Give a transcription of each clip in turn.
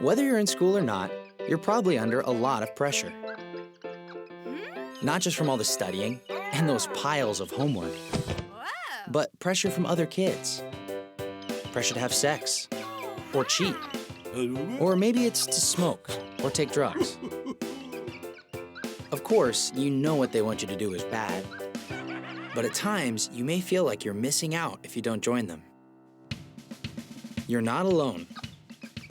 Whether you're in school or not, you're probably under a lot of pressure. Not just from all the studying and those piles of homework, but pressure from other kids. Pressure to have sex, or cheat, or maybe it's to smoke or take drugs. Of course, you know what they want you to do is bad, but at times you may feel like you're missing out if you don't join them. You're not alone.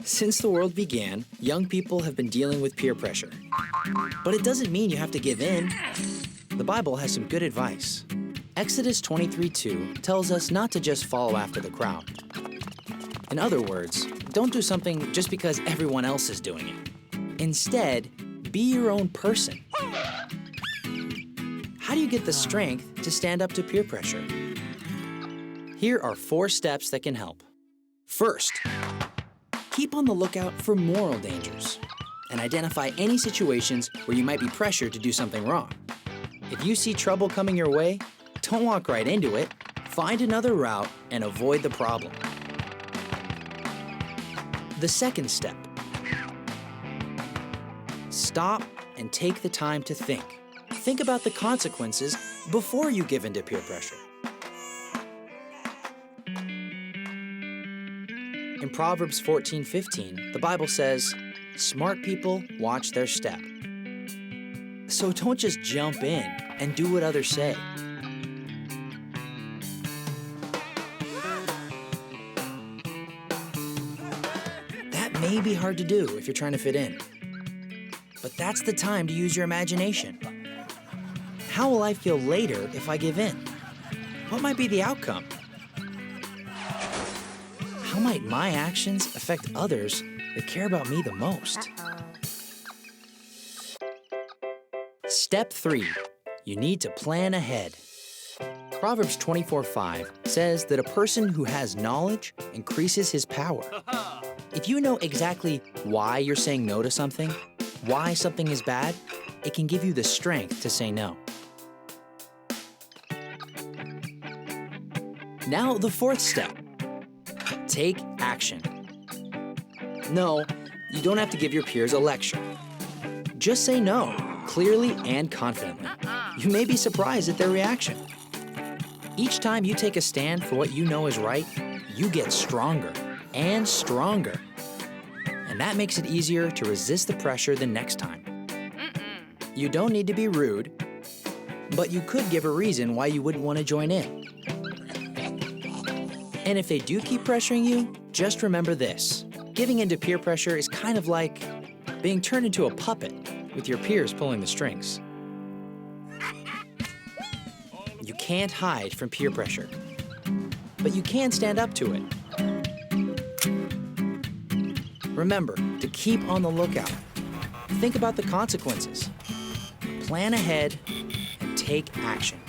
Since the world began, young people have been dealing with peer pressure. But it doesn't mean you have to give in. The Bible has some good advice. Exodus 23:2 tells us not to just follow after the crowd. In other words, don't do something just because everyone else is doing it. Instead, be your own person. How do you get the strength to stand up to peer pressure? Here are 4 steps that can help. First, keep on the lookout for moral dangers and identify any situations where you might be pressured to do something wrong. If you see trouble coming your way, don't walk right into it. Find another route and avoid the problem. The second step, stop and take the time to think. Think about the consequences before you give in to peer pressure. In Proverbs 14:15, the Bible says, "Smart people watch their step." So don't just jump in and do what others say. That may be hard to do if you're trying to fit in. But that's the time to use your imagination. How will I feel later if I give in? What might be the outcome? How might my actions affect others that care about me the most? Step 3, you need to plan ahead. Proverbs 24:5 says that a person who has knowledge increases his power. If you know exactly why you're saying no to something, why something is bad, it can give you the strength to say no. Now, the 4th step. Take action. No, you don't have to give your peers a lecture. Just say no, clearly and confidently. You may be surprised at their reaction. Each time you take a stand for what you know is right, you get stronger and stronger. And that makes it easier to resist the pressure the next time. You don't need to be rude, but you could give a reason why you wouldn't want to join in. And if they do keep pressuring you, just remember this. Giving into peer pressure is kind of like being turned into a puppet with your peers pulling the strings. You can't hide from peer pressure, but you can stand up to it. Remember to keep on the lookout. Think about the consequences. Plan ahead and take action.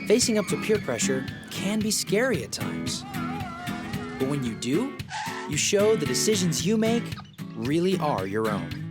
Facing up to peer pressure can be scary at times. But when you do, you show the decisions you make really are your own.